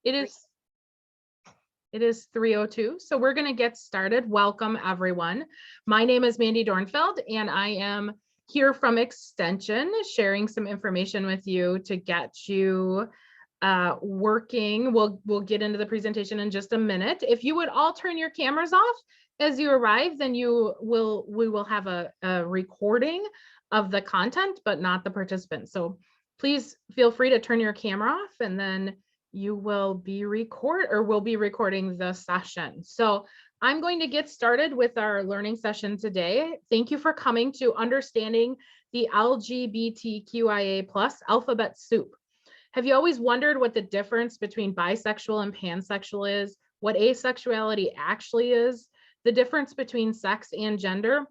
It is 3:02, so we're going to get started. Welcome, everyone. My name is Mandy Dornfeld, and I am here from Extension, sharing some information with you to get you working. We'll get into the presentation in just a minute. If you would all turn your cameras off as you arrive, then we will have a recording of the content, but not the participants. So please feel free to turn your camera off, and then you will be we'll be recording the session. So I'm going to get started with our learning session today. Thank you for coming to Understanding the LGBTQIA+ Alphabet Soup. Have you always wondered what the difference between bisexual and pansexual is, what asexuality actually is, the difference between sex and gender,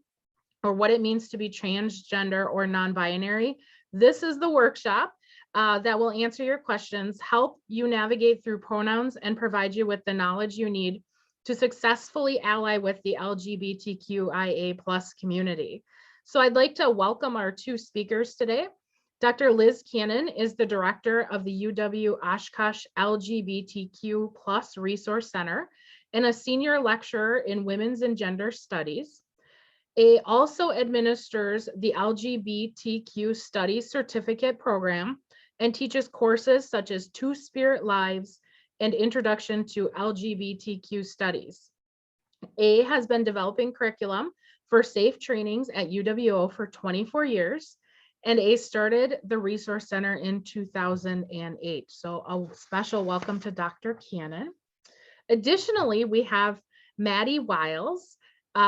or what it means to be transgender or non-binary? This is the workshop that will answer your questions, help you navigate through pronouns, and provide you with the knowledge you need to successfully ally with the LGBTQIA+ community. So I'd like to welcome our two speakers today. Dr. Liz Cannon is the director of the UW Oshkosh LGBTQ+ Resource Center and a senior lecturer in women's and gender studies. Also administers the LGBTQ Studies Certificate Program and teaches courses such as Two-Spirit Lives and Introduction to LGBTQ Studies. Has been developing curriculum for safe trainings at UWO for 24 years, and started the Resource Center in 2008. So a special welcome to Dr. Cannon. Additionally, we have Maddie Wiles,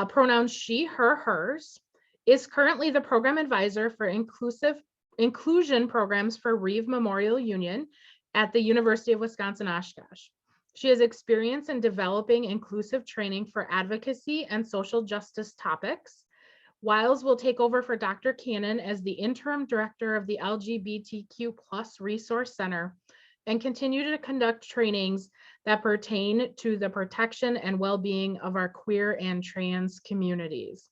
pronouns she, her, hers, is currently the program advisor for inclusion programs for Reeve Memorial Union at the University of Wisconsin-Oshkosh. She has experience in developing inclusive training for advocacy and social justice topics. Wiles will take over for Dr. Cannon as the interim director of the LGBTQ+ Resource Center and continue to conduct trainings that pertain to the protection and well-being of our queer and trans communities.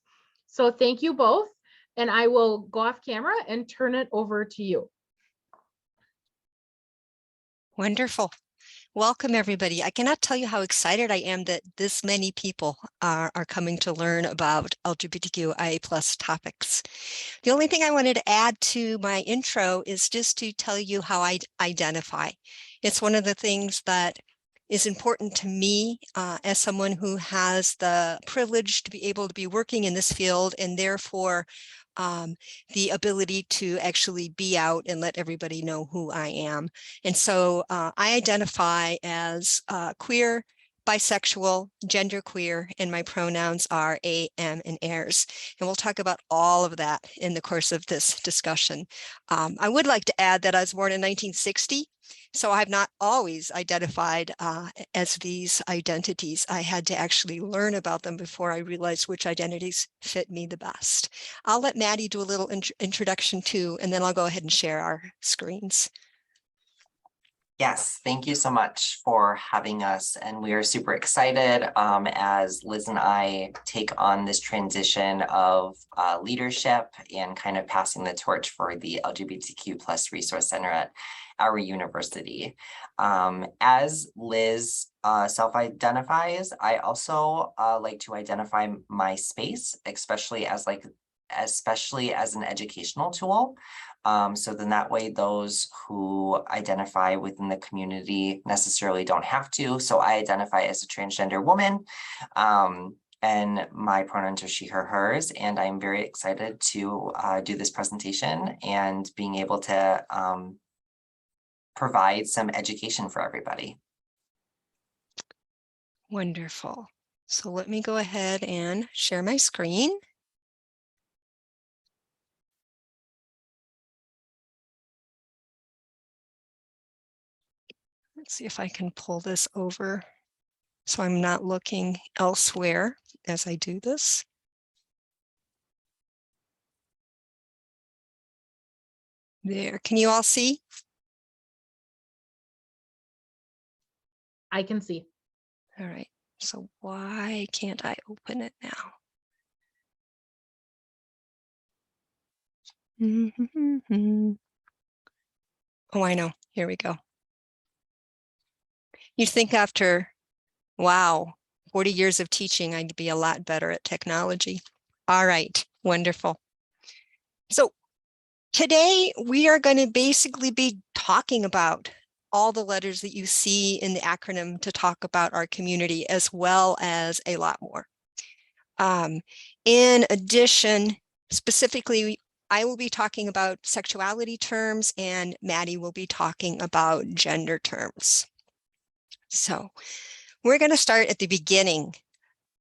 So thank you both. And I will go off camera and turn it over to you. Wonderful. Welcome, everybody. I cannot tell you how excited I am that this many people are coming to learn about LGBTQIA+ topics. The only thing I wanted to add to my intro is just to tell you how I identify. It's one of the things that is important to me as someone who has the privilege to be able to be working in this field, and therefore the ability to actually be out and let everybody know who I am. And so I identify as queer, bisexual, genderqueer, and my pronouns are A, M, and airs. And we'll talk about all of that in the course of this discussion. I would like to add that I was born in 1960. So I've not always identified as these identities. I had to actually learn about them before I realized which identities fit me the best. I'll let Maddie do a little introduction too, and then I'll go ahead and share our screens. Yes, thank you so much for having us. And we are super excited as Liz and I take on this transition of leadership and kind of passing the torch for the LGBTQ+ Resource Center at our university. As Liz self-identifies, I also like to identify my space, especially as an educational tool. So then that way those who identify within the community necessarily don't have to. So I identify as a transgender woman, and my pronouns are she, her, hers. And I'm very excited to do this presentation and being able to provide some education for everybody. Wonderful. So let me go ahead and share my screen. Let's see if I can pull this over so I'm not looking elsewhere as I do this. There, can you all see? I can see. All right, so why can't I open it now? Oh, I know, here we go. You'd think after, wow, 40 years of teaching, I'd be a lot better at technology. All right, wonderful. So today we are going to basically be talking about all the letters that you see in the acronym to talk about our community, as well as a lot more. In addition, specifically, I will be talking about sexuality terms and Maddie will be talking about gender terms. So we're going to start at the beginning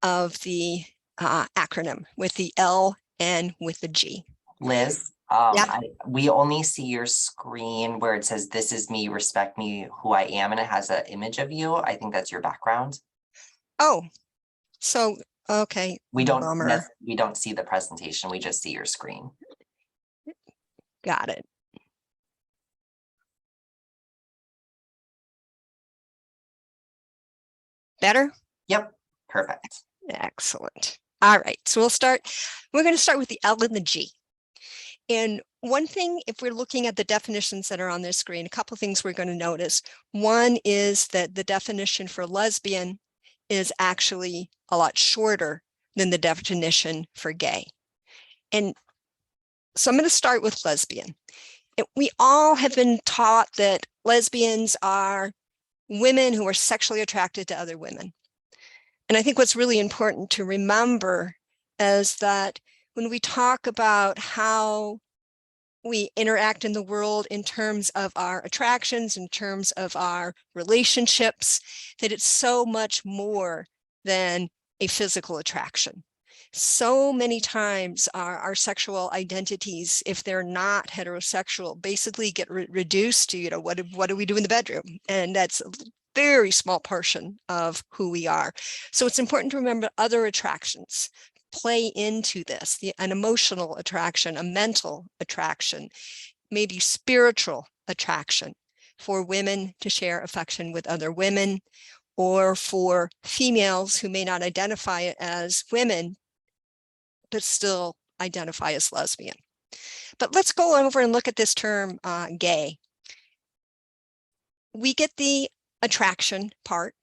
of the acronym with the L and with the G. Liz, Yeah. we only see your screen where it says, "This is me, respect me, who I am," and it has an image of you. I think that's your background. Oh, so, okay. We don't Bummer. we don't see the presentation. We just see your screen. Got it. Better? Yep, perfect. Excellent. All right, so we're going to start with the L and the G. And one thing, if we're looking at the definitions that are on this screen, a couple of things we're going to notice. One is that the definition for lesbian is actually a lot shorter than the definition for gay. And so I'm going to start with lesbian. We all have been taught that lesbians are women who are sexually attracted to other women. And I think what's really important to remember is that when we talk about how we interact in the world in terms of our attractions, in terms of our relationships, that it's so much more than a physical attraction. So many times our sexual identities, if they're not heterosexual, basically get reduced to, what do we do in the bedroom? And that's a very small portion of who we are. So it's important to remember other attractions play into this, an emotional attraction, a mental attraction, maybe spiritual attraction for women to share affection with other women, or for females who may not identify as women, but still identify as lesbian. But let's go over and look at this term gay. We get the attraction part,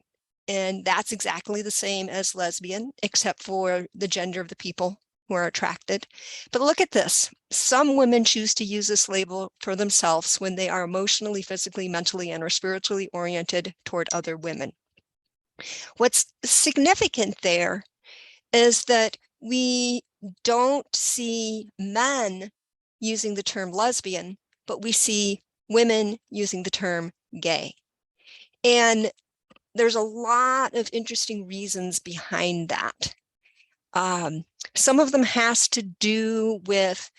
and that's exactly the same as lesbian, except for the gender of the people who are attracted. But look at this. Some women choose to use this label for themselves when they are emotionally, physically, mentally, and or spiritually oriented toward other women. What's significant there is that we don't see men using the term lesbian, but we see women using the term gay. And there's a lot of interesting reasons behind that. Some of them has to do with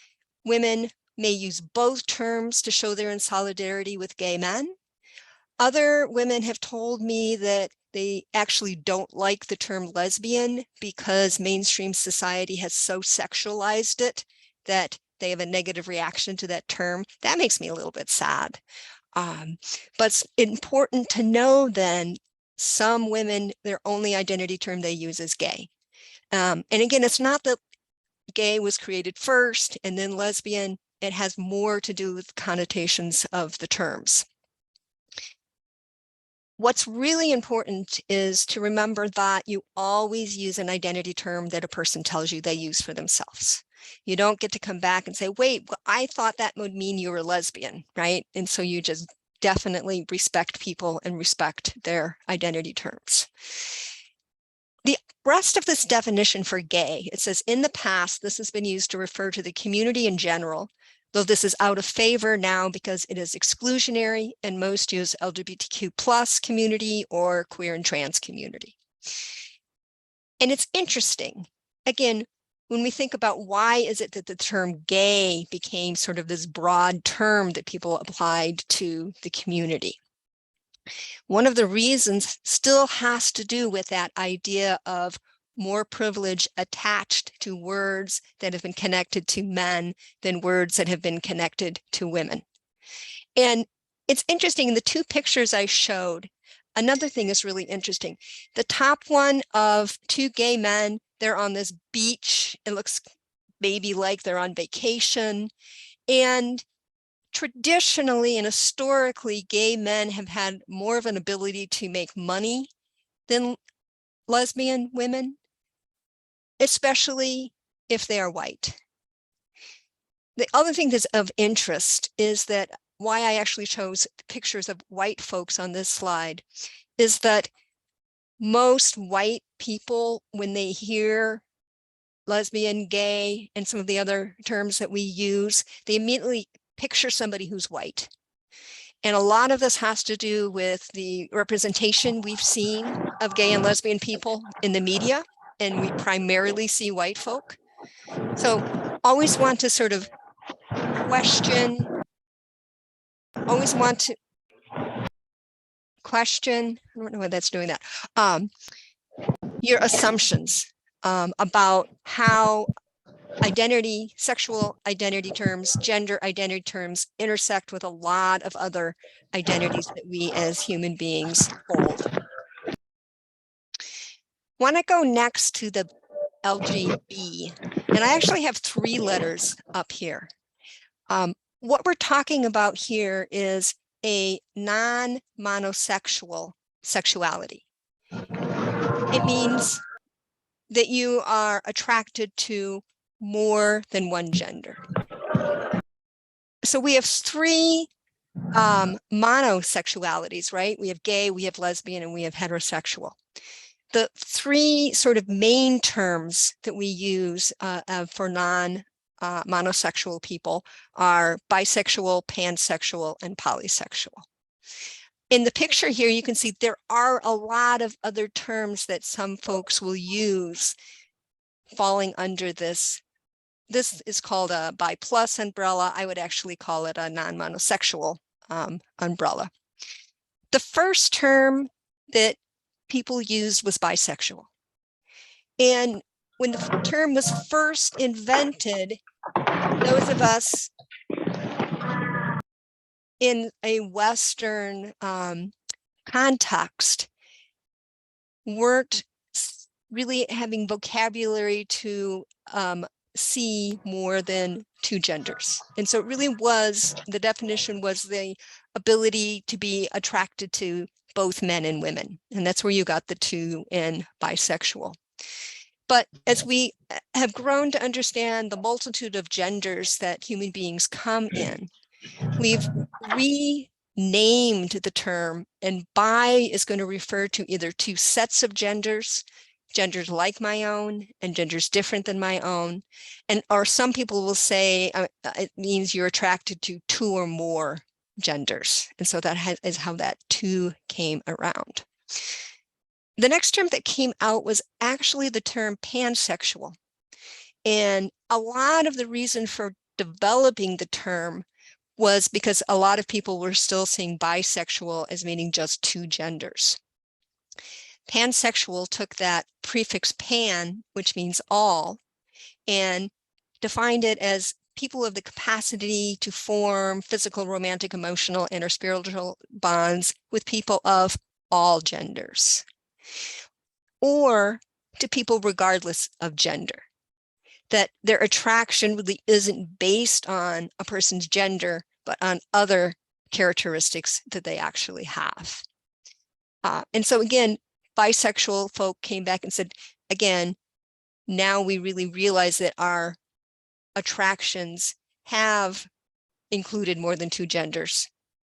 women may use both terms to show they're in solidarity with gay men. Other women have told me that they actually don't like the term lesbian because mainstream society has so sexualized it that they have a negative reaction to that term. That makes me a little bit sad. But it's important to know then, some women, their only identity term they use is gay. And again, it's not that gay was created first and then lesbian. It has more to do with connotations of the terms. What's really important is to remember that you always use an identity term that a person tells you they use for themselves. You don't get to come back and say, wait, I thought that would mean you were lesbian, right? And so you just definitely respect people and respect their identity terms. The rest of this definition for gay, it says, in the past, this has been used to refer to the community in general, though this is out of favor now because it is exclusionary and most use LGBTQ+ community or queer and trans community. And it's interesting, again, when we think about why is it that the term gay became sort of this broad term that people applied to the community. One of the reasons still has to do with that idea of more privilege attached to words that have been connected to men than words that have been connected to women. And it's interesting, in the two pictures I showed, another thing is really interesting. The top one of two gay men, they're on this beach. It looks baby-like, they're on vacation. And traditionally and historically, gay men have had more of an ability to make money than lesbian women, especially if they are white. The other thing that's of interest is that why I actually chose pictures of white folks on this slide is that most white people, when they hear lesbian, gay, and some of the other terms that we use, they immediately picture somebody who's white. And a lot of this has to do with the representation we've seen of gay and lesbian people in the media, and we primarily see white folk. So always want to sort of question, I don't know why that's doing that, your assumptions about how identity, sexual identity terms, gender identity terms intersect with a lot of other identities that we as human beings hold. Want to go next to the LGB, and I actually have 3 letters up here. What we're talking about here is a non-monosexual sexuality. It means that you are attracted to more than one gender. So we have 3 monosexualities, right? We have gay, we have lesbian, and we have heterosexual. The 3 sort of main terms that we use for non-monosexual people are bisexual, pansexual, and polysexual. In the picture here, you can see there are a lot of other terms that some folks will use falling under this. This is called a bi plus umbrella. I would actually call it a non-monosexual umbrella. The first term that people used was bisexual. And when the term was first invented, those of us in a Western context weren't really having vocabulary to see more than 2 genders. And so it really was, the definition was the ability to be attracted to both men and women. And that's where you got the 2 in bisexual. But as we have grown to understand the multitude of genders that human beings come in, we've renamed the term, and bi is going to refer to either 2 sets of genders, genders like my own and genders different than my own. And or some people will say it means you're attracted to 2 or more genders. And so that is how that 2 came around. The next term that came out was actually the term pansexual. And a lot of the reason for developing the term was because a lot of people were still seeing bisexual as meaning just 2 genders. Pansexual took that prefix pan, which means all, and defined it as people have the capacity to form physical, romantic, emotional, and or spiritual bonds with people of all genders, or to people regardless of gender, that their attraction really isn't based on a person's gender, but on other characteristics that they actually have. And so again, bisexual folk came back and said, again, now we really realize that our attractions have included more than 2 genders.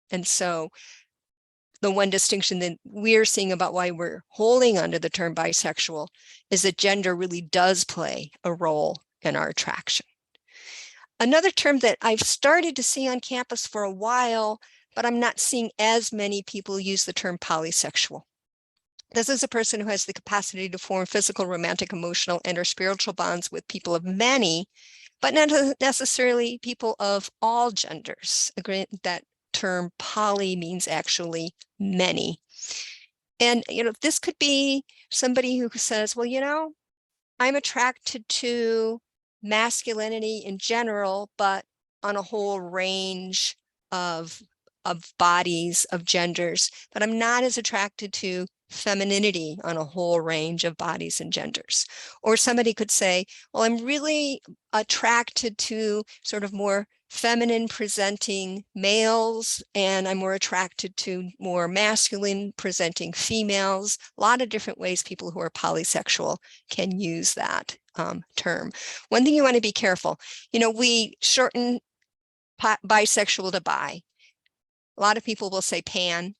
And so the one distinction that we're seeing about why we're holding onto the term bisexual is that gender really does play a role in our attraction. Another term that I've started to see on campus for a while, but I'm not seeing as many people use the term polysexual. This is a person who has the capacity to form physical, romantic, emotional, and or spiritual bonds with people of many, but not necessarily people of all genders. That term poly means actually many. And, this could be somebody who says, well, I'm attracted to masculinity in general, but on a whole range of bodies, of genders, but I'm not as attracted to femininity on a whole range of bodies and genders. Or somebody could say, well, I'm really attracted to sort of more feminine presenting males, and I'm more attracted to more masculine presenting females. A lot of different ways people who are polysexual can use that term. One thing you want to be careful, we shorten bisexual to bi. A lot of people will say pan.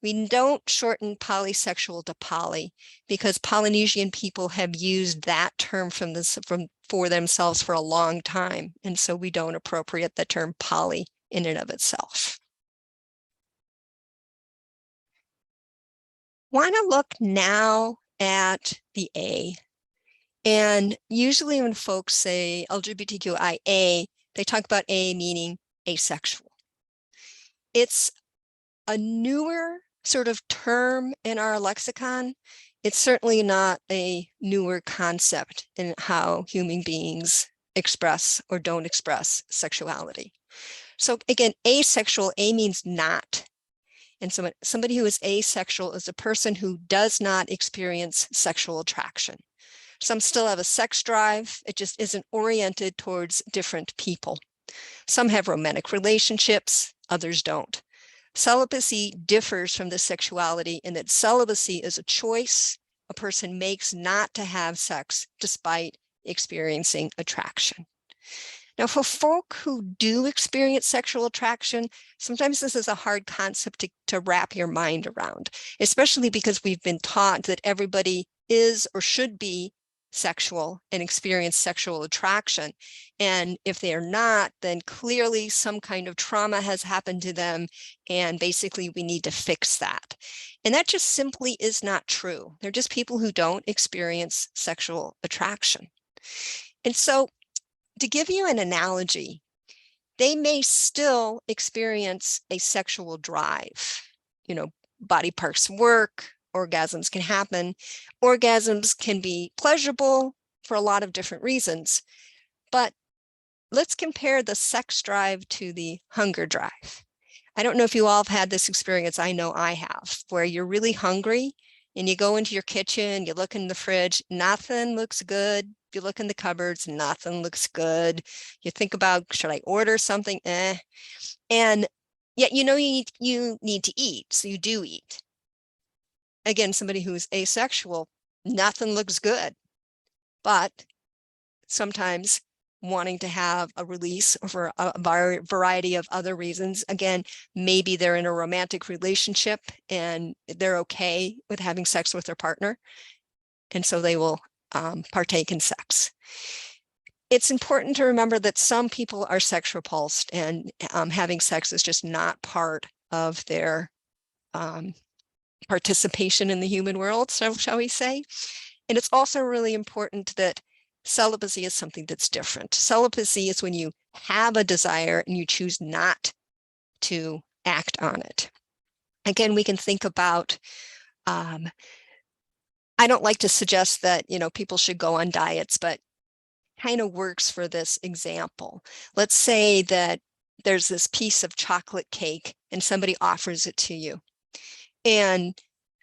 We don't shorten polysexual to poly because Polynesian people have used that term for themselves for a long time. And so we don't appropriate the term poly in and of itself. Want to look now at the A. And usually when folks say LGBTQIA, they talk about A meaning asexual. It's a newer sort of term in our lexicon. It's certainly not a newer concept in how human beings express or don't express sexuality. So again, asexual, A means not. And so somebody who is asexual is a person who does not experience sexual attraction. Some still have a sex drive. It just isn't oriented towards different people. Some have romantic relationships, others don't. Celibacy differs from the sexuality in that celibacy is a choice a person makes not to have sex despite experiencing attraction. Now, for folk who do experience sexual attraction, sometimes this is a hard concept to wrap your mind around, especially because we've been taught that everybody is or should be sexual and experience sexual attraction. And if they are not, then clearly some kind of trauma has happened to them. And basically we need to fix that. And that just simply is not true. They're just people who don't experience sexual attraction. And so to give you an analogy, they may still experience a sexual drive. Body parts work, orgasms can happen. Orgasms can be pleasurable for a lot of different reasons. But let's compare the sex drive to the hunger drive. I don't know if you all have had this experience. I know I have, where you're really hungry and you go into your kitchen, you look in the fridge, nothing looks good. You look in the cupboards, nothing looks good. You think about, should I order something? And yet, you need to eat, so you do eat. Again, somebody who's asexual, nothing looks good, but sometimes wanting to have a release for a variety of other reasons. Again, maybe they're in a romantic relationship and they're okay with having sex with their partner. And so they will partake in sex. It's important to remember that some people are sex repulsed and having sex is just not part of their participation in the human world, so shall we say. And it's also really important that celibacy is something that's different. Celibacy is when you have a desire and you choose not to act on it. Again, we can think about, I don't like to suggest that, people should go on diets, but kind of works for this example. Let's say that there's this piece of chocolate cake and somebody offers it to you. And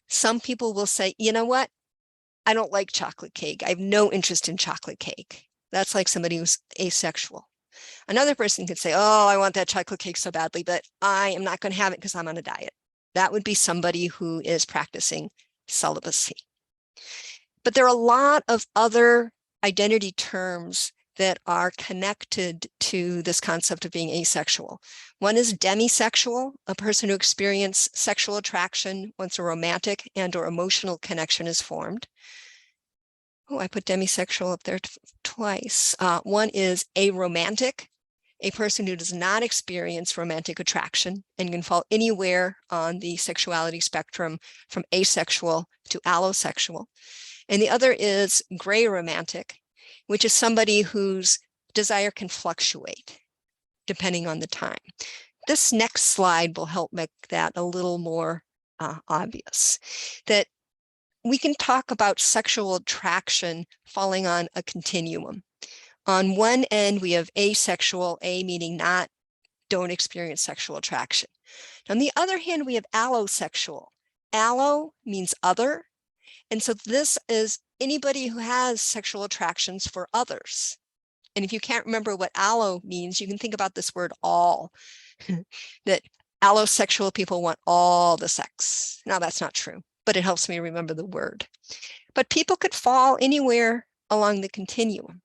some people will say, you know what? I don't like chocolate cake. I have no interest in chocolate cake. That's like somebody who's asexual. Another person could say, oh, I want that chocolate cake so badly, but I am not going to have it because I'm on a diet. That would be somebody who is practicing celibacy. But there are a lot of other identity terms that are connected to this concept of being asexual. One is demisexual, a person who experiences sexual attraction once a romantic and or emotional connection is formed. Oh, I put demisexual up there twice. One is aromantic, a person who does not experience romantic attraction and can fall anywhere on the sexuality spectrum from asexual to allosexual. And the other is gray romantic, which is somebody whose desire can fluctuate depending on the time. This next slide will help make that a little more obvious, that we can talk about sexual attraction falling on a continuum. On one end, we have asexual, A meaning not, don't experience sexual attraction. On the other hand, we have allosexual. Allo means other. And so this is anybody who has sexual attractions for others. And if you can't remember what allo means, you can think about this word all, that allosexual people want all the sex. Now that's not true, but it helps me remember the word. But people could fall anywhere along the continuum.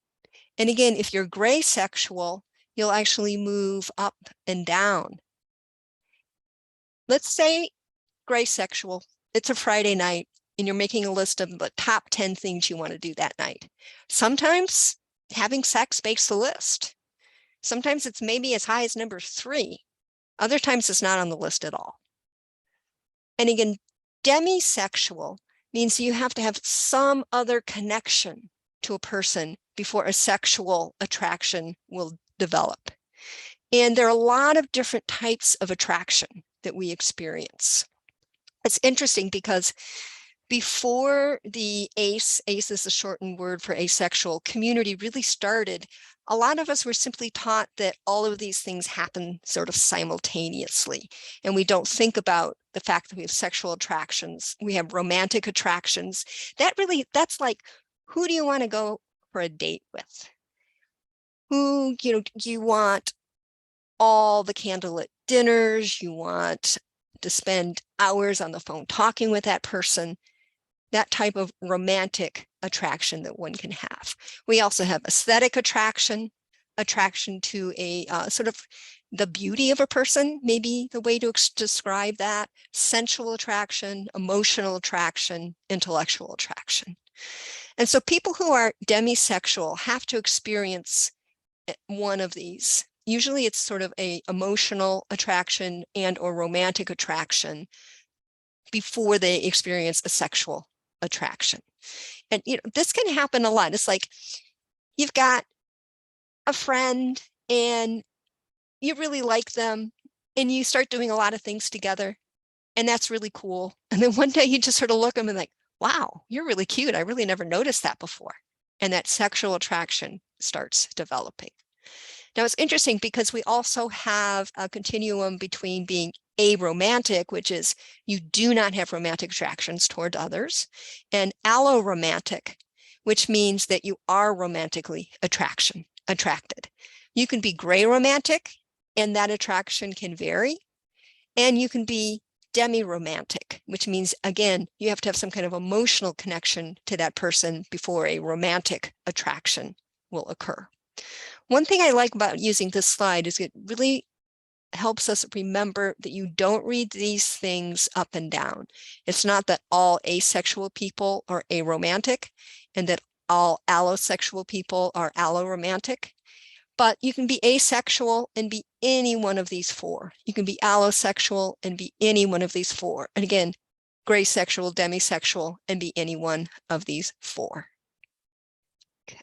And again, if you're gray sexual, you'll actually move up and down. Let's say gray sexual, it's a Friday night and you're making a list of the top 10 things you want to do that night. Sometimes having sex makes the list. Sometimes it's maybe as high as number 3. Other times it's not on the list at all. And again, demisexual means you have to have some other connection to a person before a sexual attraction will develop. And there are a lot of different types of attraction that we experience. It's interesting because before the ACE is a shortened word for asexual, community really started, a lot of us were simply taught that all of these things happen sort of simultaneously. And we don't think about the fact that we have sexual attractions, we have romantic attractions. That's like, who do you want to go for a date with? Who, do you want all the candlelit dinners? You want to spend hours on the phone talking with that person? That type of romantic attraction that one can have. We also have aesthetic attraction to a sort of the beauty of a person, maybe the way to describe that, sensual attraction, emotional attraction, intellectual attraction. And so people who are demisexual have to experience one of these. Usually it's sort of a emotional attraction and or romantic attraction before they experience a sexual attraction. And this can happen a lot. It's like you've got a friend and you really like them and you start doing a lot of things together and that's really cool. And then one day you just sort of look at them and like, wow, you're really cute. I really never noticed that before. And that sexual attraction starts developing. Now it's interesting because we also have a continuum between being aromantic, which is you do not have romantic attractions toward others, and alloromantic, which means that you are romantically attracted. You can be gray romantic, and that attraction can vary, and you can be demi-romantic, which means, again, you have to have some kind of emotional connection to that person before a romantic attraction will occur. One thing I like about using this slide is it really helps us remember that you don't read these things up and down. It's not that all asexual people are aromantic and that all allosexual people are alloromantic, but you can be asexual and be any one of these 4. You can be allosexual and be any one of these 4. And again, gray sexual, demisexual, and be any one of these 4. Okay.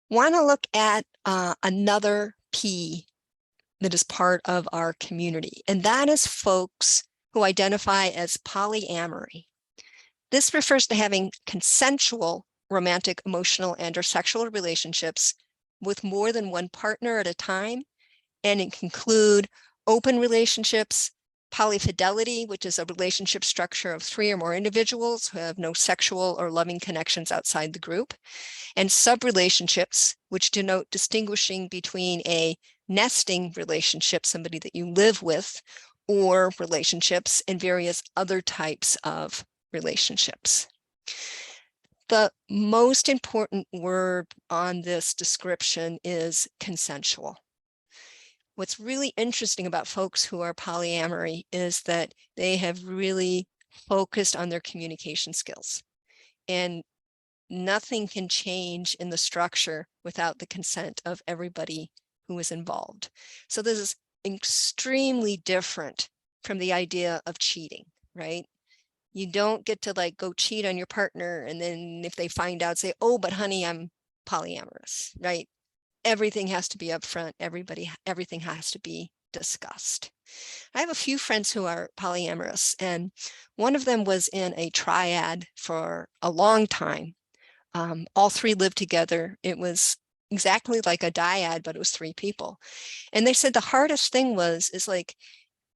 Want to look at another P that is part of our community, and that is folks who identify as polyamory. This refers to having consensual romantic, emotional, and or sexual relationships with more than one partner at a time, and it can include open relationships, polyfidelity, which is a relationship structure of 3 or more individuals who have no sexual or loving connections outside the group, and subrelationships, which denote distinguishing between a nesting relationship, somebody that you live with, or relationships and various other types of relationships. The most important word on this description is consensual. What's really interesting about folks who are polyamory is that they have really focused on their communication skills, and nothing can change in the structure without the consent of everybody who is involved. So this is extremely different from the idea of cheating, right? You don't get to like go cheat on your partner and then if they find out, say, oh, but honey, I'm polyamorous, right? Everything has to be upfront. Everything has to be discussed. I have a few friends who are polyamorous, and one of them was in a triad for a long time. All 3 lived together. It was exactly like a dyad, but it was 3 people. And they said the hardest thing is like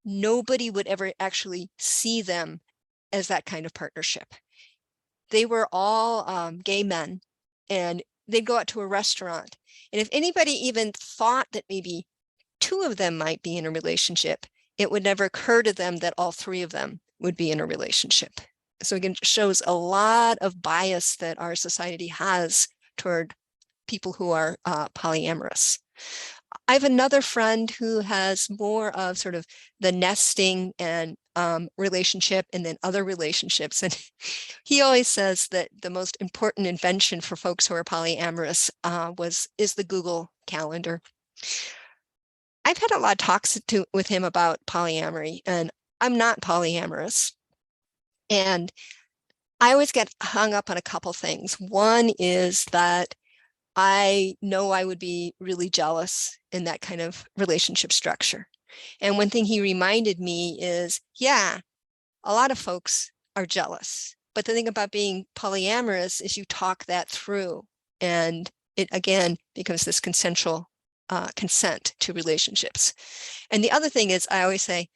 nobody would ever actually see them as that kind of partnership. They were all gay men, and they'd go out to a restaurant. And if anybody even thought that maybe two of them might be in a relationship, it would never occur to them that all three of them would be in a relationship. So again, it shows a lot of bias that our society has toward people who are polyamorous. I have another friend who has more of sort of the nesting and relationship and then other relationships. And he always says that the most important invention for folks who are polyamorous is the Google Calendar. I've had a lot of talks with him about polyamory, and I'm not polyamorous. And I always get hung up on a couple things. One is that I know I would be really jealous in that kind of relationship structure. And one thing he reminded me is, yeah, a lot of folks are jealous. But the thing about being polyamorous is you talk that through, and it again becomes this consensual consent to relationships. And the other thing is, I always say,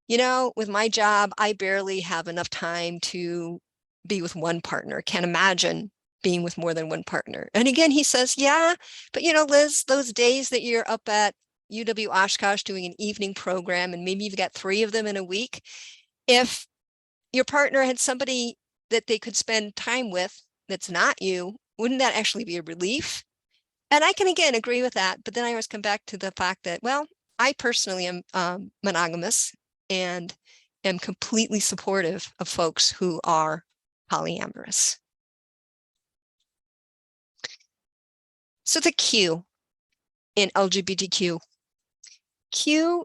you know, with my job, I barely have enough time to be with one partner. Can't imagine being with more than one partner. And again, he says, yeah, but you know, Liz, those days that you're up at UW Oshkosh doing an evening program, and maybe you've got 3 of them in a week, if your partner had somebody that they could spend time with that's not you, wouldn't that actually be a relief? And I can again agree with that, but then I always come back to the fact that, well, I personally am monogamous and am completely supportive of folks who are polyamorous. So the Q in LGBTQ, Q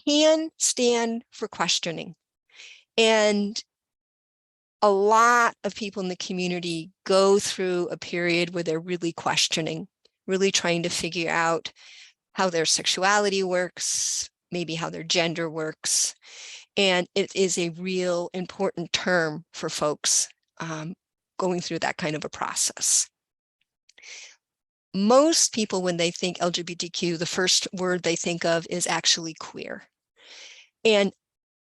can stand for questioning. And a lot of people in the community go through a period where they're really questioning, really trying to figure out how their sexuality works, maybe how their gender works. And it is a real important term for folks going through that kind of a process. Most people, when they think LGBTQ, the first word they think of is actually queer. And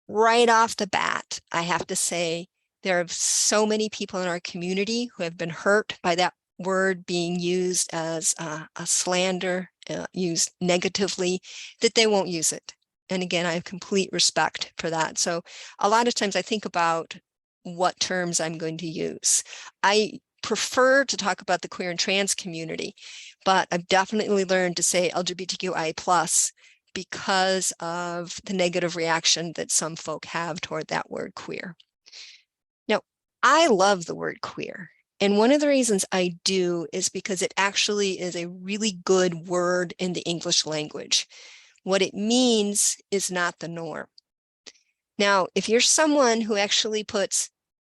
right off the bat, I have to say, there are so many people in our community who have been hurt by that word being used as a slander, used negatively, that they won't use it. And again, I have complete respect for that. So a lot of times I think about what terms I'm going to use. I prefer to talk about the queer and trans community, but I've definitely learned to say LGBTQIA+ because of the negative reaction that some folk have toward that word queer. Now, I love the word queer. And one of the reasons I do is because it actually is a really good word in the English language. What it means is not the norm. Now, if you're someone who actually puts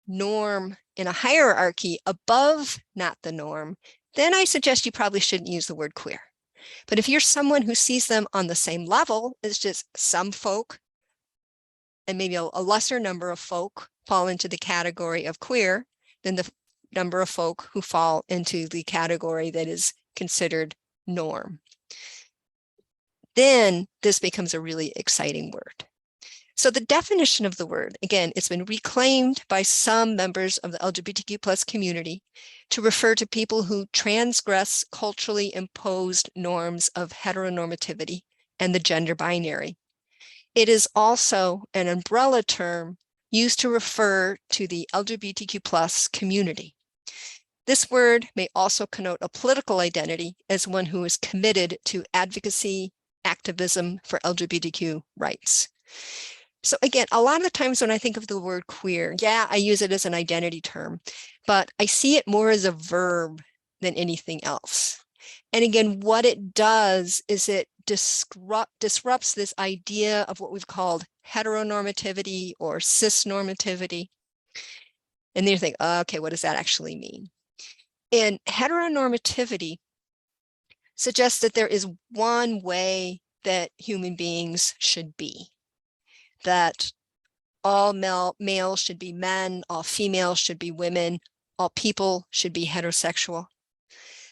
norm in a hierarchy above not the norm, then I suggest you probably shouldn't use the word queer. But if you're someone who sees them on the same level, it's just some folk and maybe a lesser number of folk fall into the category of queer than the number of folk who fall into the category that is considered norm. Then this becomes a really exciting word. So the definition of the word, again, it's been reclaimed by some members of the LGBTQ+ community to refer to people who transgress culturally imposed norms of heteronormativity and the gender binary. It is also an umbrella term used to refer to the LGBTQ+ community. This word may also connote a political identity as one who is committed to advocacy, activism for LGBTQ rights. So again, a lot of the times when I think of the word queer, yeah, I use it as an identity term, but I see it more as a verb than anything else. And again, what it does is it disrupts this idea of what we've called heteronormativity or cisnormativity. And then you think, okay, what does that actually mean? And heteronormativity suggests that there is one way that human beings should be, that all males should be men, all females should be women, all people should be heterosexual.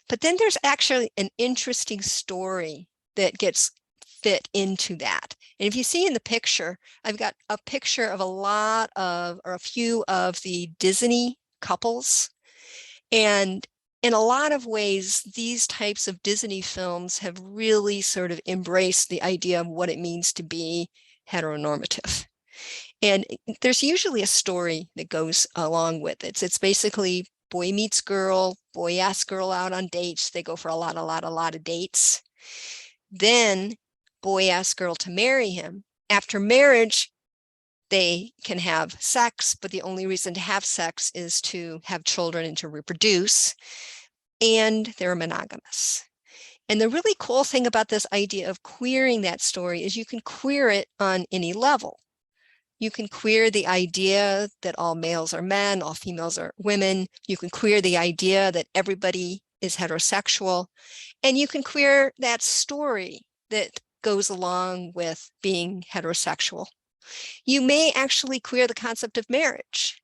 But then there's actually an interesting story that gets fit into that. And if you see in the picture, I've got a picture of a few of the Disney couples. And in a lot of ways, these types of Disney films have really sort of embraced the idea of what it means to be heteronormative. And there's usually a story that goes along with it. It's basically boy meets girl, boy asks girl out on dates. They go for a lot of dates. Then boy asks girl to marry him. After marriage, they can have sex, but the only reason to have sex is to have children and to reproduce. And they're monogamous. And the really cool thing about this idea of queering that story is you can queer it on any level. You can queer the idea that all males are men, all females are women. You can queer the idea that everybody is heterosexual. And you can queer that story that goes along with being heterosexual. You may actually queer the concept of marriage,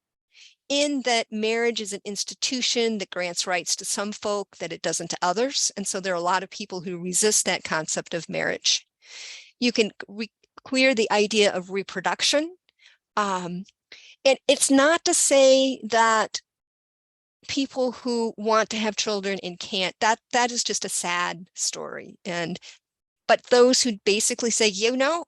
in that marriage is an institution that grants rights to some folk that it doesn't to others. And so there are a lot of people who resist that concept of marriage. You can queer the idea of reproduction. And it's not to say that people who want to have children and can't, that is just a sad story. But those who basically say, you know,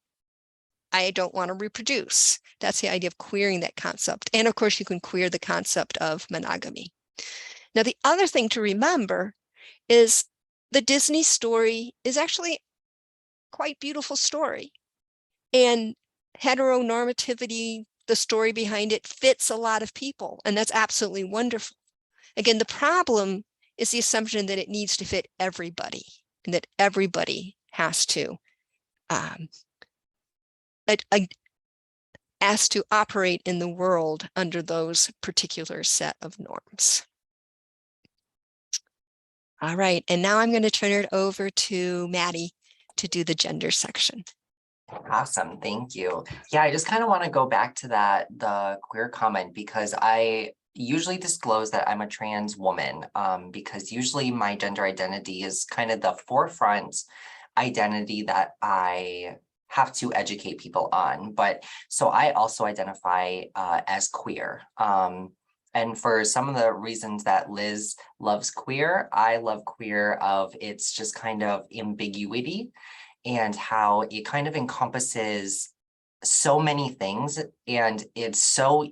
I don't want to reproduce. That's the idea of queering that concept. And of course, you can queer the concept of monogamy. Now, the other thing to remember is the Disney story is actually quite beautiful story. And heteronormativity, the story behind it, fits a lot of people. And that's absolutely wonderful. Again, the problem is the assumption that it needs to fit everybody and that everybody has to operate in the world under those particular set of norms. All right, and now I'm going to turn it over to Maddie to do the gender section. Awesome, thank you. Yeah, I just kind of want to go back to the queer comment, because I usually disclose that I'm a trans woman, because usually my gender identity is kind of the forefront identity that I have to educate people on. But so I also identify as queer. And for some of the reasons that Liz loves queer, I love queer of its just kind of ambiguity and how it kind of encompasses so many things, and it's so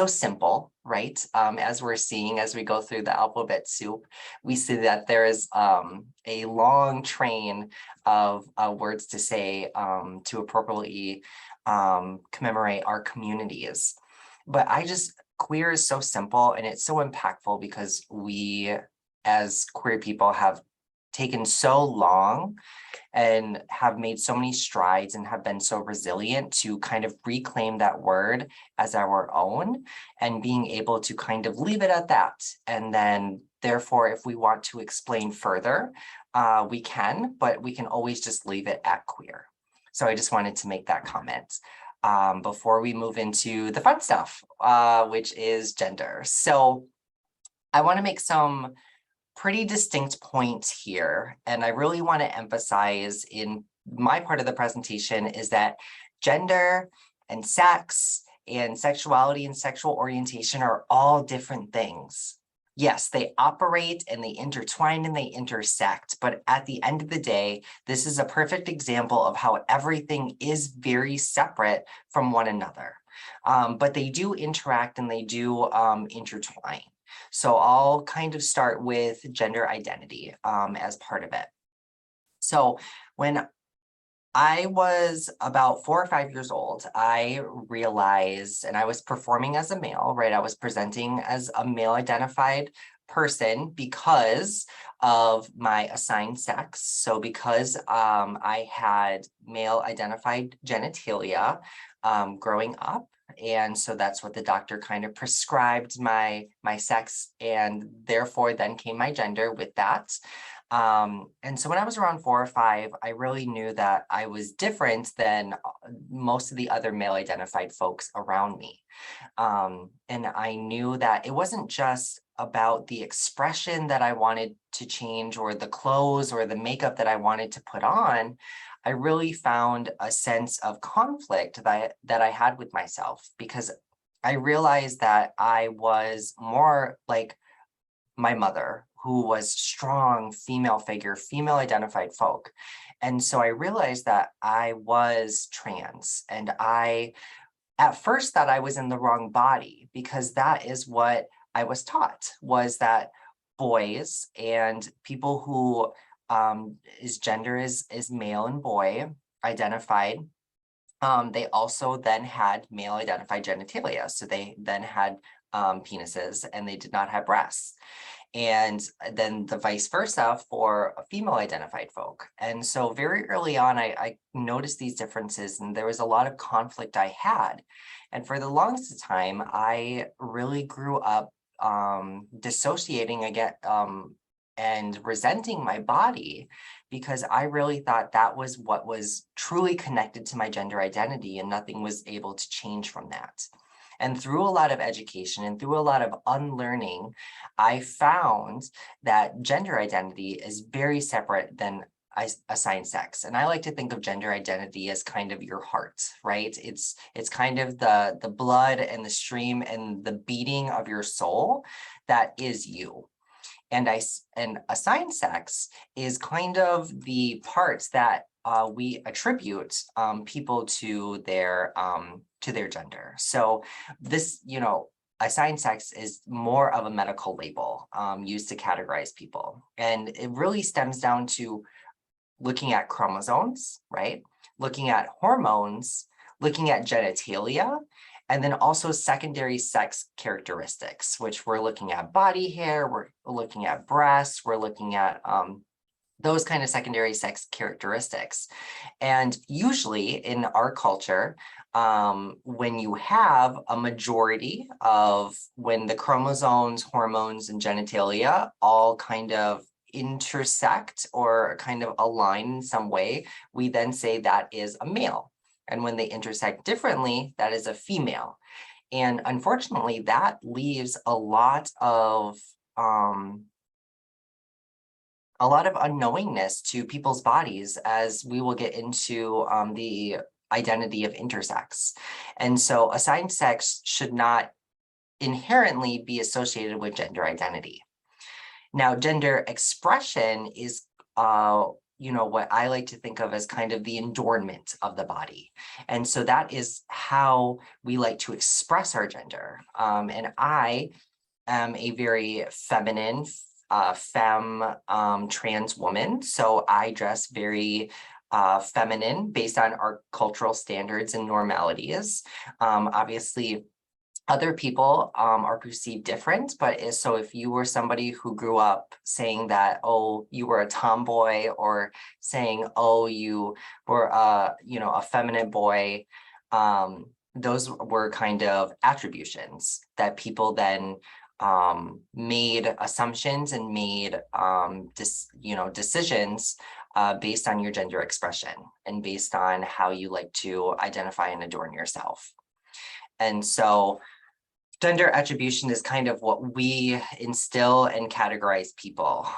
simple, right? As we're seeing, as we go through the alphabet soup, we see that there is a long train of words to say to appropriately commemorate our communities. But queer is so simple and it's so impactful because we, as queer people, have taken so long and have made so many strides and have been so resilient to kind of reclaim that word as our own and being able to kind of leave it at that. And then therefore, if we want to explain further, we can, but we can always just leave it at queer. So I just wanted to make that comment before we move into the fun stuff, which is gender. So I want to make some pretty distinct points here. And I really want to emphasize in my part of the presentation is that gender and sex and sexuality and sexual orientation are all different things. Yes, they operate and they intertwine and they intersect, but at the end of the day, this is a perfect example of how everything is very separate from one another. But they do interact and they do intertwine. So I'll kind of start with gender identity as part of it. So when I was about 4 or 5 years old, I realized, and I was performing as a male, right? I was presenting as a male identified person because of my assigned sex. So because I had male identified genitalia growing up, and so that's what the doctor kind of prescribed my sex, and therefore then came my gender with that. And so when I was around 4 or 5, I really knew that I was different than most of the other male identified folks around me. And I knew that it wasn't just about the expression that I wanted to change or the clothes or the makeup that I wanted to put on. I really found a sense of conflict that I had with myself, because I realized that I was more like my mother, who was strong female figure, female identified folk. And so I realized that I was trans, and I at first thought I was in the wrong body, because that is what I was taught, was that boys and people who is gender is male and boy identified, they also then had male identified genitalia. So they then had penises, and they did not have breasts. And then the vice versa for female identified folk. And so very early on, I noticed these differences, and there was a lot of conflict I had. And for the longest time, I really grew up dissociating again and resenting my body, because I really thought that was what was truly connected to my gender identity, and nothing was able to change from that. And through a lot of education and through a lot of unlearning, I found that gender identity is very separate than assigned sex. And I like to think of gender identity as kind of your heart, right? It's kind of the blood and the stream and the beating of your soul that is you. And assigned sex is kind of the parts that we attribute people to their gender. So this, assigned sex is more of a medical label used to categorize people. And it really stems down to looking at chromosomes, right? Looking at hormones, looking at genitalia, and then also secondary sex characteristics, which we're looking at body hair, we're looking at breasts, we're looking at those kind of secondary sex characteristics. And usually in our culture, when you have a majority of when the chromosomes, hormones, and genitalia all kind of intersect or kind of align in some way, we then say that is a male. And when they intersect differently, that is a female. And unfortunately, that leaves a lot of unknowingness to people's bodies, as we will get into the identity of intersex. And so assigned sex should not inherently be associated with gender identity. Now, gender expression is, what I like to think of as kind of the adornment of the body. And so that is how we like to express our gender. And I am a very feminine, trans woman. So I dress very feminine based on our cultural standards and normalities. Obviously, other people are perceived different, but so if you were somebody who grew up saying that, oh, you were a tomboy, or saying, oh, you were a feminine boy, those were kind of attributions that people then made assumptions and made decisions based on your gender expression and based on how you like to identify and adorn yourself. And so gender attribution is kind of what we instill and categorize people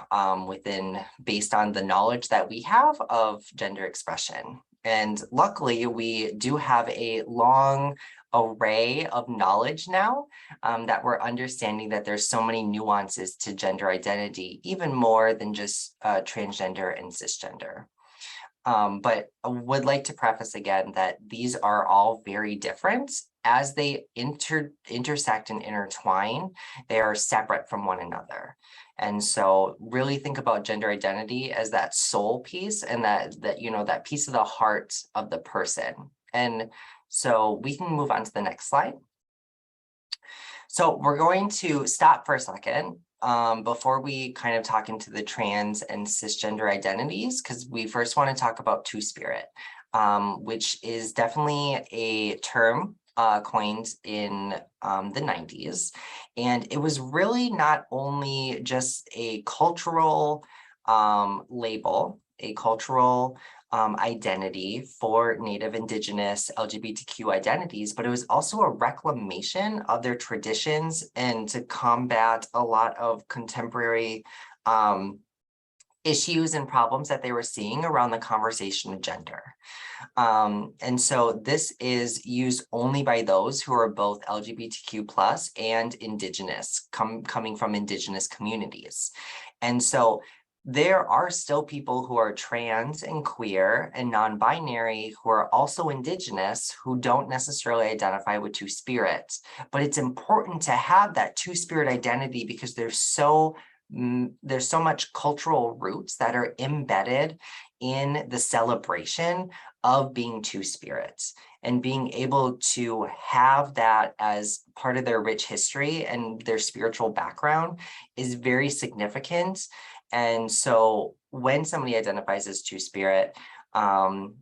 within, based on the knowledge that we have of gender expression. And luckily, we do have a long array of knowledge now that we're understanding that there's so many nuances to gender identity, even more than just transgender and cisgender. But I would like to preface again that these are all very different. As they intersect and intertwine, they are separate from one another. And so really think about gender identity as that soul piece, and that piece of the heart of the person. And so we can move on to the next slide. So we're going to stop for a second before we kind of talk into the trans and cisgender identities, because we first want to talk about two-spirit, which is definitely a term coined in the 90s. And it was really not only just a cultural label, a cultural identity for Native, Indigenous, LGBTQ identities, but it was also a reclamation of their traditions and to combat a lot of contemporary issues and problems that they were seeing around the conversation of gender. And so this is used only by those who are both LGBTQ plus and Indigenous, coming from Indigenous communities. And so there are still people who are trans and queer and non-binary who are also Indigenous who don't necessarily identify with two-spirit. But it's important to have that two-spirit identity because there's so much cultural roots that are embedded in the celebration of being two-spirit, and being able to have that as part of their rich history and their spiritual background is very significant. And so when somebody identifies as two-spirit,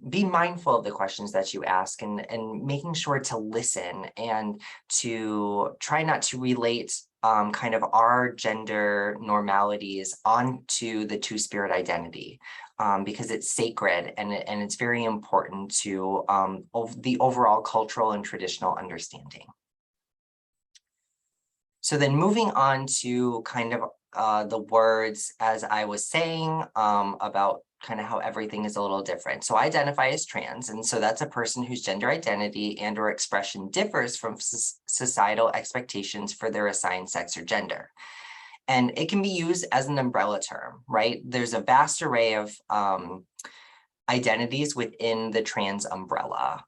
be mindful of the questions that you ask, and making sure to listen and to try not to relate kind of our gender normalities onto the two-spirit identity, because it's sacred and it's very important to the overall cultural and traditional understanding. So then moving on to kind of the words, as I was saying, about kind of how everything is a little different. So I identify as trans, and so that's a person whose gender identity and or expression differs from societal expectations for their assigned sex or gender. And it can be used as an umbrella term, right? There's a vast array of identities within the trans umbrella,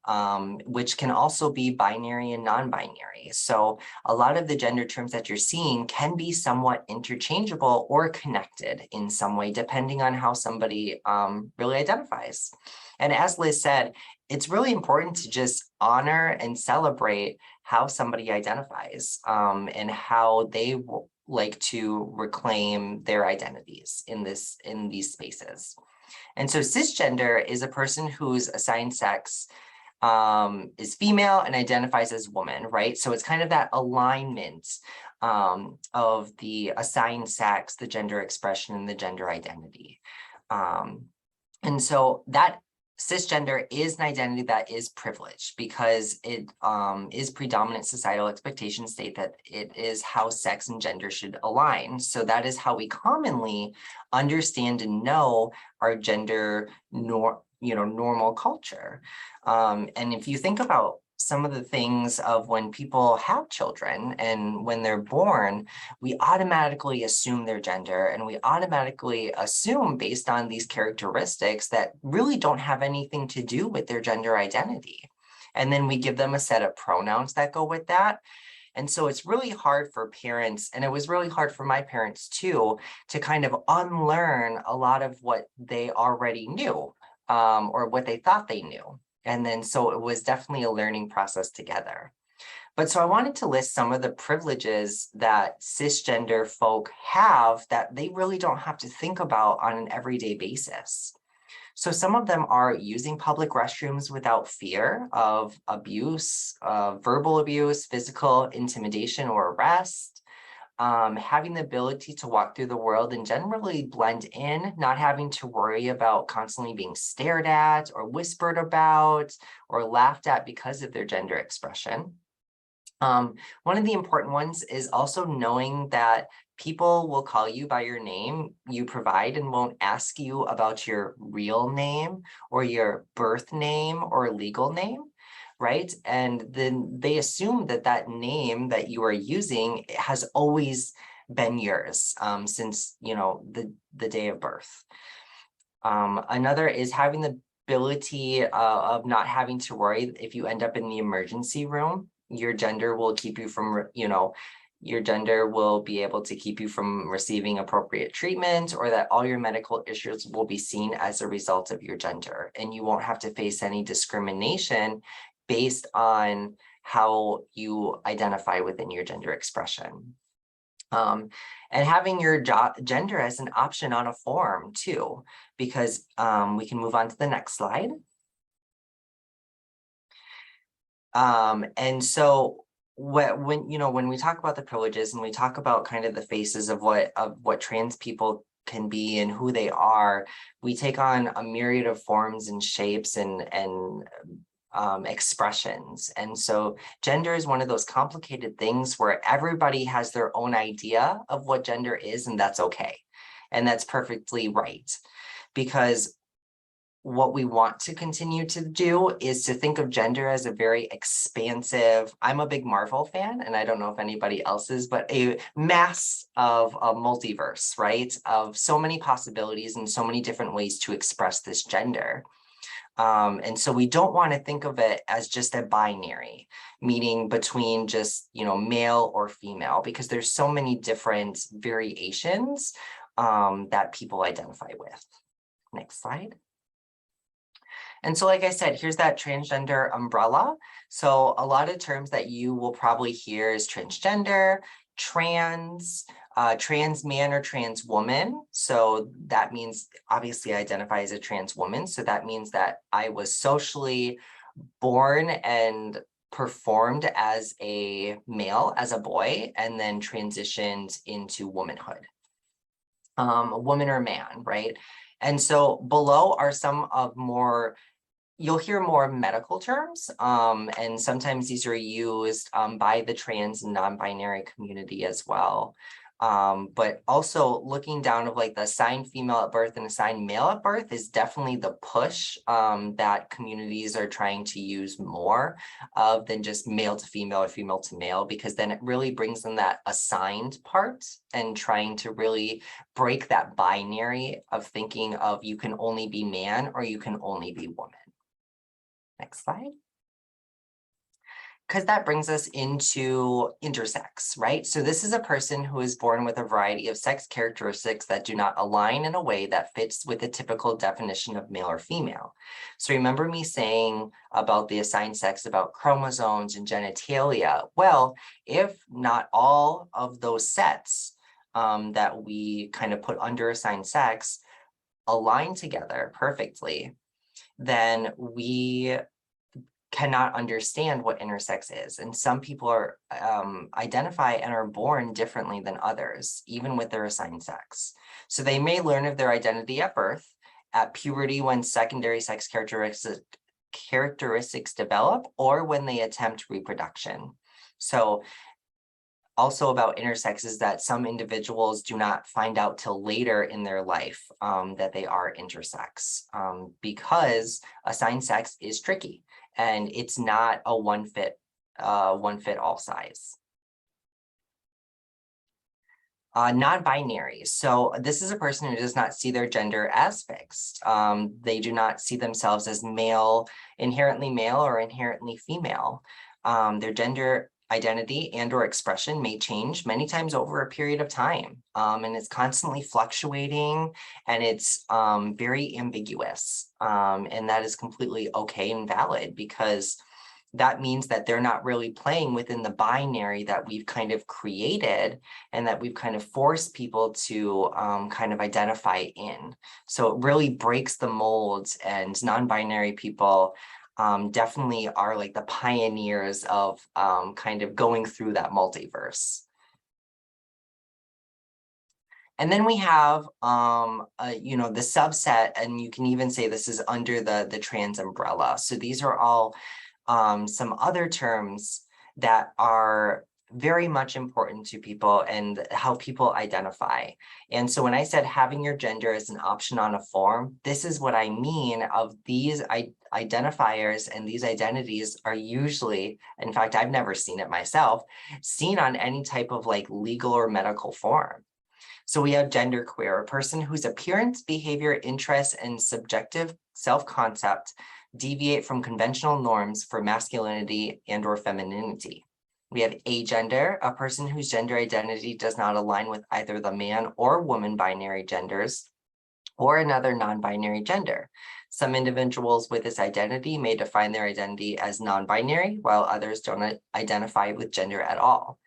which can also be binary and non-binary. So a lot of the gender terms that you're seeing can be somewhat interchangeable or connected in some way, depending on how somebody really identifies. And as Liz said, it's really important to just honor and celebrate how somebody identifies, and how they like to reclaim their identities in these spaces. And so cisgender is a person whose assigned sex is female and identifies as woman, right? So it's kind of that alignment of the assigned sex, the gender expression, and the gender identity. And so that cisgender is an identity that is privileged because it is predominant societal expectations state that it is how sex and gender should align. So that is how we commonly understand and know our gender normal culture. And if you think about some of the things of when people have children and when they're born, we automatically assume their gender, and we automatically assume based on these characteristics that really don't have anything to do with their gender identity. And then we give them a set of pronouns that go with that. And so it's really hard for parents, and it was really hard for my parents too, to kind of unlearn a lot of what they already knew, or what they thought they knew. And then so it was definitely a learning process together. But so I wanted to list some of the privileges that cisgender folk have that they really don't have to think about on an everyday basis. So some of them are using public restrooms without fear of abuse, verbal abuse, physical intimidation or arrest, having the ability to walk through the world and generally blend in, not having to worry about constantly being stared at or whispered about or laughed at because of their gender expression. One of the important ones is also knowing that people will call you by your name you provide and won't ask you about your real name or your birth name or legal name, right? And then they assume that that name that you are using has always been yours since, the day of birth. Another is having the ability of not having to worry if you end up in the emergency room. Your gender will keep you from, your gender will be able to keep you from receiving appropriate treatment, or that all your medical issues will be seen as a result of your gender, and you won't have to face any discrimination based on how you identify within your gender expression. And having your gender as an option on a form too, because we can move on to the next slide. And so when we talk about the privileges and we talk about kind of the faces of what trans people can be and who they are, we take on a myriad of forms and shapes and expressions. And so gender is one of those complicated things where everybody has their own idea of what gender is, and that's okay. And that's perfectly right, because what we want to continue to do is to think of gender as a very expansive, I'm a big Marvel fan, and I don't know if anybody else is, but a mass of a multiverse, right? Of so many possibilities and so many different ways to express this gender. And so we don't want to think of it as just a binary, meaning between just, male or female, because there's so many different variations that people identify with. Next slide. And so, like I said, here's that transgender umbrella. So a lot of terms that you will probably hear is transgender, trans man or trans woman. So that means obviously I identify as a trans woman. So that means that I was socially born and performed as a male, as a boy, and then transitioned into womanhood. Woman or man, right? And so below are some of you'll hear more medical terms, and sometimes these are used by the trans and non-binary community as well. But also looking down of like the assigned female at birth and assigned male at birth is definitely the push that communities are trying to use more of than just male to female or female to male, because then it really brings in that assigned part and trying to really break that binary of thinking of you can only be man or you can only be woman. Next slide. Because that brings us into intersex, right? So this is a person who is born with a variety of sex characteristics that do not align in a way that fits with the typical definition of male or female. So remember me saying about the assigned sex, about chromosomes and genitalia. Well, if not all of those sets that we kind of put under assigned sex align together perfectly, then we cannot understand what intersex is. And some people are identify and are born differently than others, even with their assigned sex. So they may learn of their identity at birth, at puberty when secondary sex characteristics develop, or when they attempt reproduction. So also about intersex is that some individuals do not find out till later in their life that they are intersex, because assigned sex is tricky and it's not a one fit all size. Non-binary. So this is a person who does not see their gender as fixed. They do not see themselves as male, inherently male or inherently female. Their gender identity and or expression may change many times over a period of time, and it's constantly fluctuating, and it's very ambiguous, and that is completely okay and valid, because that means that they're not really playing within the binary that we've kind of created and that we've kind of forced people to kind of identify in. So it really breaks the molds, and non-binary people definitely are like the pioneers of kind of going through that multiverse. And then we have, the subset, and you can even say this is under the trans umbrella. So these are all some other terms that are very much important to people and how people identify. And so when I said having your gender as an option on a form, this is what I mean of these identifiers, and these identities are usually, in fact, I've never seen it myself, seen on any type of like legal or medical form. So we have genderqueer, a person whose appearance, behavior, interests, and subjective self-concept deviate from conventional norms for masculinity and or femininity. We have agender, a person whose gender identity does not align with either the man or woman binary genders or another non-binary gender. Some individuals with this identity may define their identity as non-binary, while others don't identify with gender at all.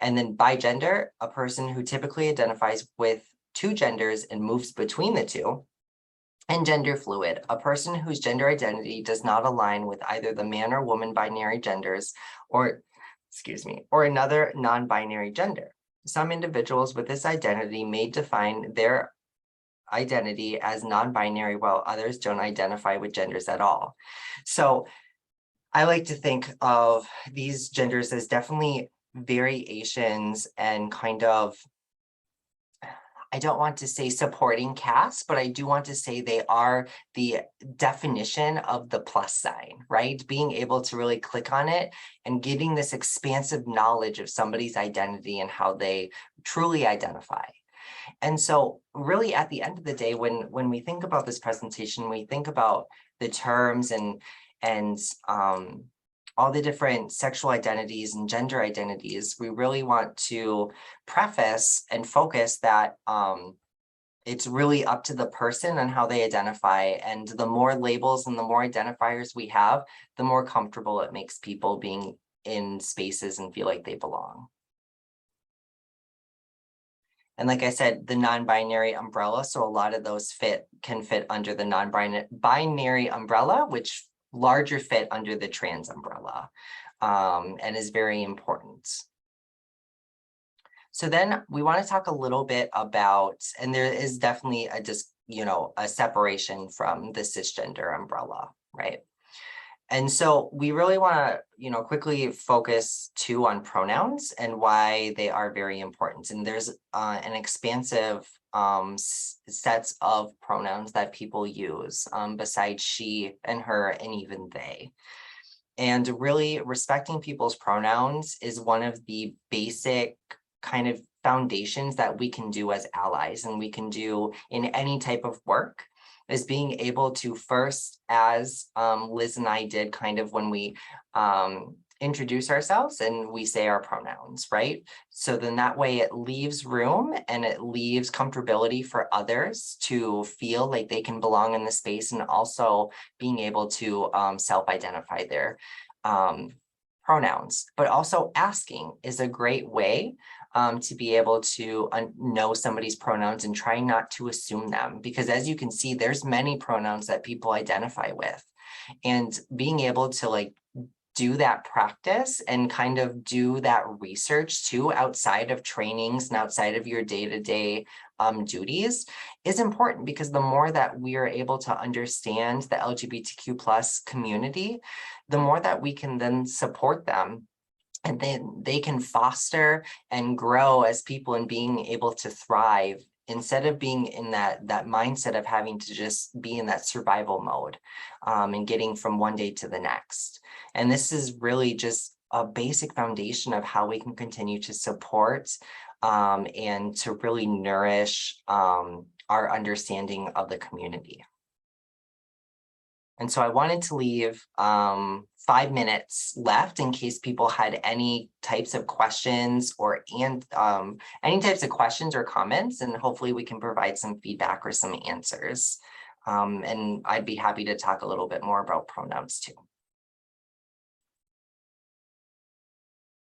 And then bigender, a person who typically identifies with two genders and moves between the two. And gender fluid, a person whose gender identity does not align with either the man or woman binary genders or another non-binary gender. Some individuals with this identity may define their identity as non-binary, while others don't identify with genders at all. So I like to think of these genders as definitely variations and kind of I don't want to say supporting cast, but I do want to say they are the definition of the plus sign, right? Being able to really click on it and getting this expansive knowledge of somebody's identity and how they truly identify. And so really at the end of the day, when we think about this presentation, we think about the terms and all the different sexual identities and gender identities, we really want to preface and focus that it's really up to the person and how they identify. And the more labels and the more identifiers we have, the more comfortable it makes people being in spaces and feel like they belong. And like I said, the non-binary umbrella, so a lot of those can fit under the non-binary umbrella, which larger fit under the trans umbrella, and is very important. So then we want to talk a little bit about, and there is definitely a separation from the cisgender umbrella, right? And so we really want to, quickly focus too on pronouns and why they are very important. And there's an expansive sets of pronouns that people use besides she and her and even they. And really respecting people's pronouns is one of the basic kind of foundations that we can do as allies and we can do in any type of work. Is being able to first, as Liz and I did kind of when we introduce ourselves and we say our pronouns, right? So then that way it leaves room and it leaves comfortability for others to feel like they can belong in the space, and also being able to self-identify their pronouns. But also asking is a great way to be able to know somebody's pronouns and try not to assume them, because as you can see, there's many pronouns that people identify with, and being able to do that practice and kind of do that research too outside of trainings and outside of your day-to-day duties is important, because the more that we are able to understand the LGBTQ plus community, the more that we can then support them. And then they can foster and grow as people and being able to thrive instead of being in that mindset of having to just be in that survival mode and getting from one day to the next. And this is really just a basic foundation of how we can continue to support and to really nourish our understanding of the community. And so I wanted to leave 5 minutes left in case people had any types of questions or any types of questions or comments, and hopefully we can provide some feedback or some answers. And I'd be happy to talk a little bit more about pronouns too.